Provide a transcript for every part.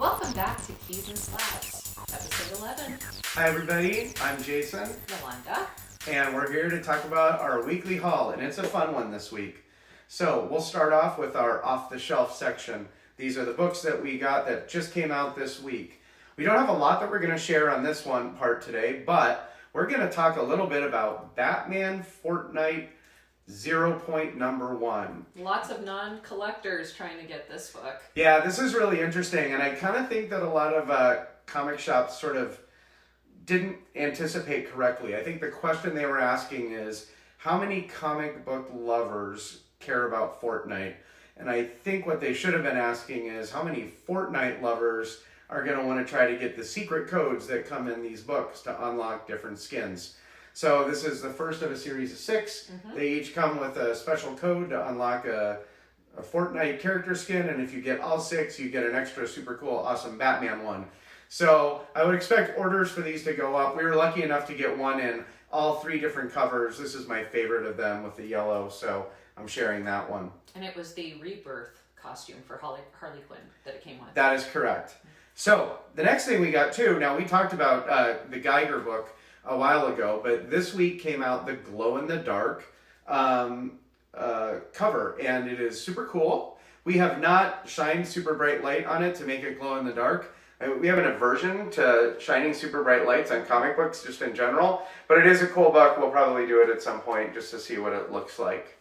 Welcome back to Keys and Slabs, episode 11. Hi everybody, I'm Jason, Yolanda. and we're here to talk about our weekly haul, and it's a fun one this week. So we'll start off with our off-the-shelf section. These are the books that we got that just came out this week. We don't have a lot that we're going to share on this one part today, but we're going to talk a little bit about Batman Fortnite Zero Point #1. Lots of non-collectors trying to get this book. Yeah, this is really interesting, and I kind of think that a lot of comic shops sort of didn't anticipate correctly. I think the question they were asking is, how many comic book lovers care about Fortnite? And I think what they should have been asking is, how many Fortnite lovers are going to want to try to get the secret codes that come in these books to unlock different skins? So this is the first of a series of 6. Mm-hmm. They each come with a special code to unlock a Fortnite character skin, and if you get all 6, you get an extra super cool, awesome Batman one. So I would expect orders for these to go up. We were lucky enough to get one in all 3 different covers. This is my favorite of them with the yellow, so I'm sharing that one. And it was the Rebirth costume for Harley Quinn that it came with. That is correct. So the next thing we got too, now we talked about the Geiger book a while ago, but this week came out the glow-in-the-dark cover, and it is super cool. We have not shined super bright light on it to make it glow in the dark. We have an aversion to shining super bright lights on comic books just in general, but it is a cool book. We'll probably do it at some point just to see what it looks like.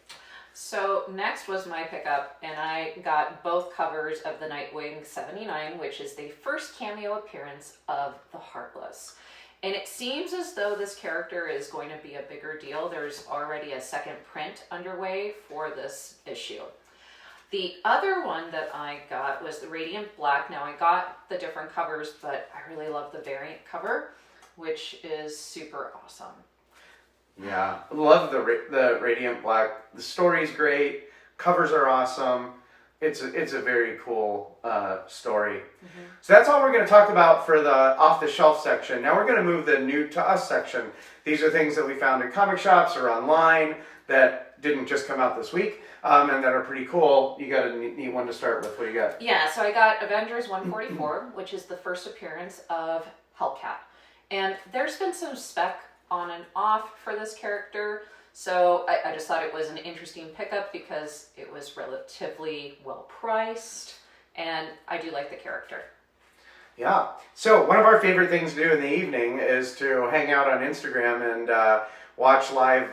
So next was my pickup, and I got both covers of the Nightwing 79, which is the first cameo appearance of the Heartless. And it seems as though this character is going to be a bigger deal. There's already a second print underway for this issue. The other one that I got was the Radiant Black. Now I got the different covers, but I really love the variant cover, which is super awesome. Yeah, love the Radiant Black. The story's great. Covers are awesome. It's a very cool story. Mm-hmm. So that's all we're going to talk about for the off-the-shelf section. Now we're going to move the new to us section. These are things that we found in comic shops or online that didn't just come out this week and that are pretty cool. You got a neat one to start with. What do you got? Yeah, so I got Avengers 144, which is the first appearance of Hellcat. And there's been some spec on and off for this character. So I just thought it was an interesting pickup because it was relatively well priced, and I do like the character. Yeah. So one of our favorite things to do in the evening is to hang out on Instagram and watch live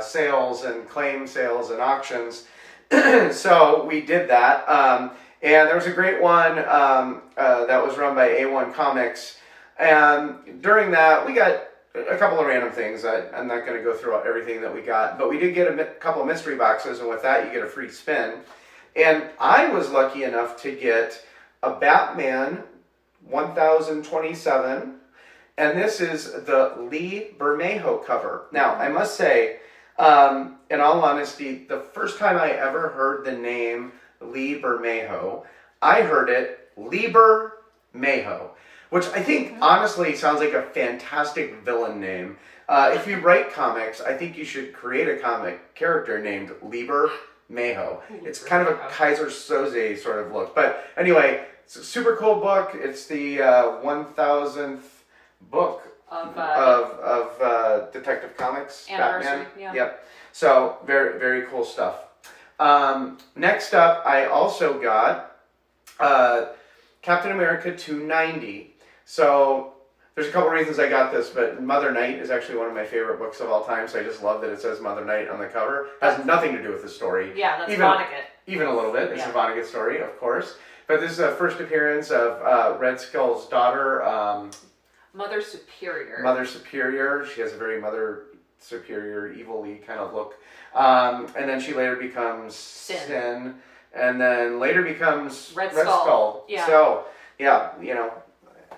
sales and claim sales and auctions. So we did that. And there was a great one that was run by A1 Comics. And during that, we got a couple of random things. I'm not going to go through everything that we got, but we did get a couple of mystery boxes, and with that you get a free spin. And I was lucky enough to get a Batman 1027, and this is the Lee Bermejo cover. Now, I must say, in all honesty, the first time I ever heard the name Lee Bermejo, I heard it Lieber Mejo, which I think honestly sounds like a fantastic villain name. If you write comics, I think you should create a comic character named Lieber Mejo. It's kind of a Kaiser Soze sort of look. But anyway, it's a super cool book. It's the 1000th book of Detective Comics. Batman. Yeah. Yep. So very, very cool stuff. Next up, I also got Captain America 290. So there's a couple reasons I got this, but Mother Night is actually one of my favorite books of all time, so I just love that it says Mother Night on the cover. It has nothing to do with the story. Yeah, that's Vonnegut. Even a little bit. It's a Vonnegut story, of course. But this is the first appearance of Red Skull's daughter. Mother Superior. Mother Superior. She has a very Mother Superior, evil-y kind of look. And then she later becomes Sin. And then later becomes Red Skull. Yeah. So, yeah, you know,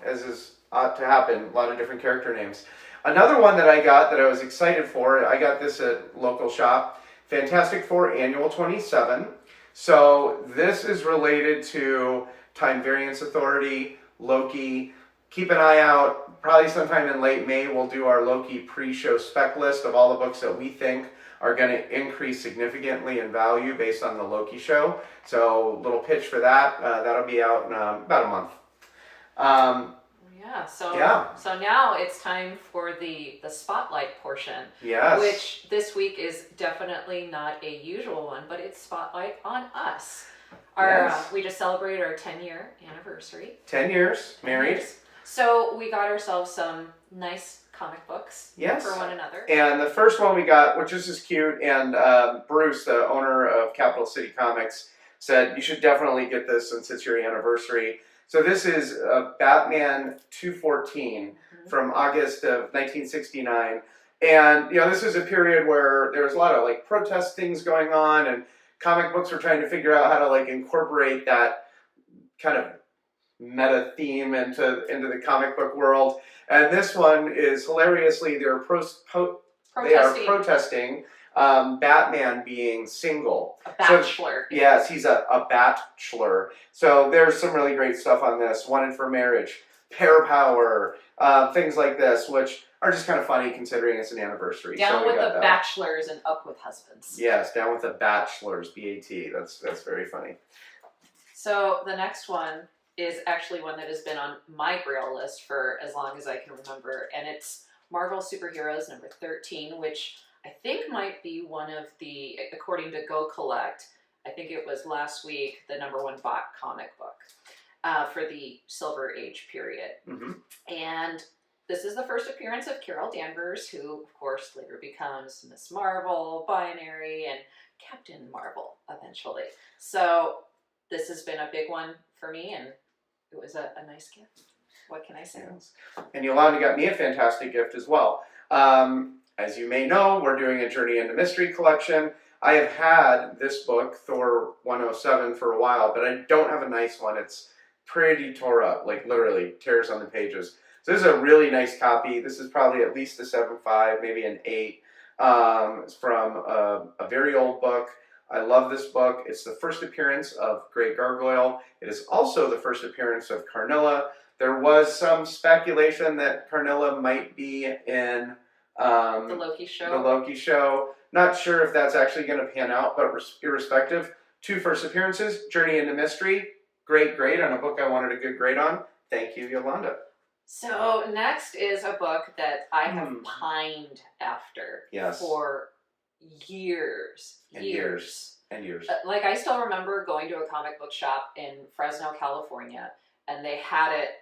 as is ought to happen, a lot of different character names. Another one that I got that I was excited for, I got this at local shop, Fantastic Four Annual 27. So this is related to Time Variance Authority, Loki. Keep an eye out, probably sometime in late May, we'll do our Loki pre-show spec list of all the books that we think are going to increase significantly in value based on the Loki show. So little pitch for that. That'll be out in about a month. Yeah, so Yeah. so now it's time for the spotlight portion, Yes. which this week is definitely not a usual one, but it's spotlight on us. Yes. We just celebrated our 10-year anniversary. 10 years married. So we got ourselves some nice comic books Yes. for one another. And the first one we got, which is just cute, and Bruce, the owner of Capital City Comics, said you should definitely get this since it's your anniversary. So this is Batman 214 from August of 1969. And, you know, this is a period where there was a lot of, like, protest things going on, and comic books were trying to figure out how to, like, incorporate that kind of meta theme into the comic book world. And this one is hilariously, they are protesting Batman being single. A bachelor. So, yes, he's a bachelor. So there's some really great stuff on this. Wanted for Marriage, Pair Power, things like this, which are just kind of funny considering it's an anniversary. Down with the bachelors and up with husbands. Yes, down with the bachelors, B-A-T. That's very funny. So the next one is actually one that has been on my Grail list for as long as I can remember, and it's Marvel Superheroes number 13, which I think might be one of the, according to Go Collect, I think it was last week, the #1 bought comic book for the Silver Age period. And this is the first appearance of Carol Danvers, who, of course, later becomes Miss Marvel, Binary, and Captain Marvel eventually. So this has been a big one for me, and it was a nice gift. What can I say? Yes. And Yolanda got me a fantastic gift as well. As you may know, we're doing a Journey into Mystery collection. I have had this book, Thor 107, for a while, but I don't have a nice one. It's pretty tore up, like literally tears on the pages. So this is a really nice copy. This is probably at least a 7.5, maybe an 8. It's from a very old book. I love this book. It's the first appearance of Grey Gargoyle. It is also the first appearance of Carnilla. There was some speculation that Carnilla might be in the Loki show. The Loki show. Not sure if that's actually going to pan out, but irrespective, 2 first appearances, Journey into Mystery. Great grade on a book I wanted a good grade on. Thank you, Yolanda. So next is a book that I have pined after for years. Like, I still remember going to a comic book shop in Fresno, California, and they had it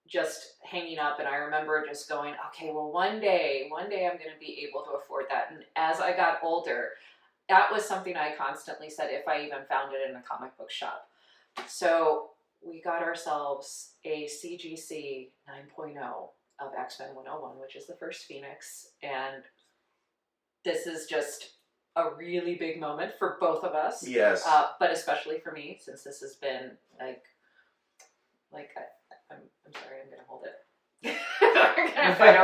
just hanging up, and I remember just going, okay, well, one day I'm going to be able to afford that. And as I got older, that was something I constantly said if I even found it in a comic book shop. So we got ourselves a CGC 9.0 of X-Men 101, which is the first Phoenix, and this is just a really big moment for both of us. Yes. But especially for me, since this has been I'm sorry, I'm gonna hold it. We're gonna fight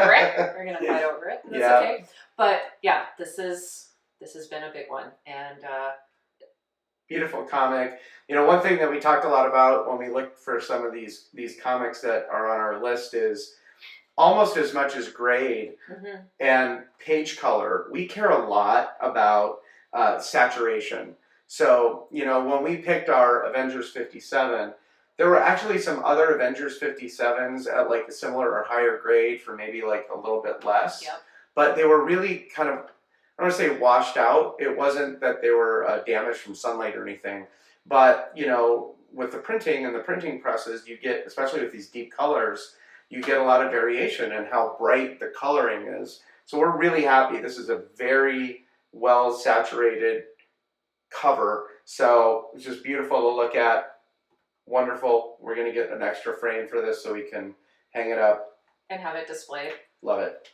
over it. That's okay. But yeah, this has been a big one, and beautiful comic. You know, one thing that we talked a lot about when we looked for some of these comics that are on our list is almost as much as grade and page color. We care a lot about saturation. So, you know, when we picked our Avengers 57, there were actually some other Avengers 57s at like a similar or higher grade for maybe like a little bit less. Yep. But they were really kind of, I don't want to say washed out. It wasn't that they were damaged from sunlight or anything. But, you know, with the printing and the printing presses, you get, especially with these deep colors, you get a lot of variation in how bright the coloring is. So we're really happy. This is a very well saturated cover. So it's just beautiful to look at. Wonderful. We're going to get an extra frame for this so we can hang it up. And have it displayed. Love it.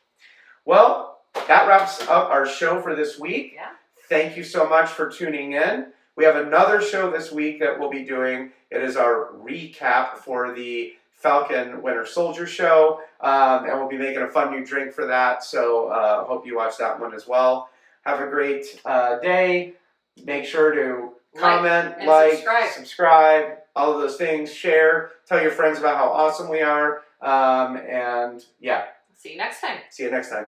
Well, that wraps up our show for this week. Yeah. Thank you so much for tuning in. We have another show this week that we'll be doing. It is our recap for the Falcon Winter Soldier show. And we'll be making a fun new drink for that. So hope you watch that one as well. Have a great day. Make sure to comment, subscribe, all of those things. Share. Tell your friends about how awesome we are. And yeah. See you next time. See you next time.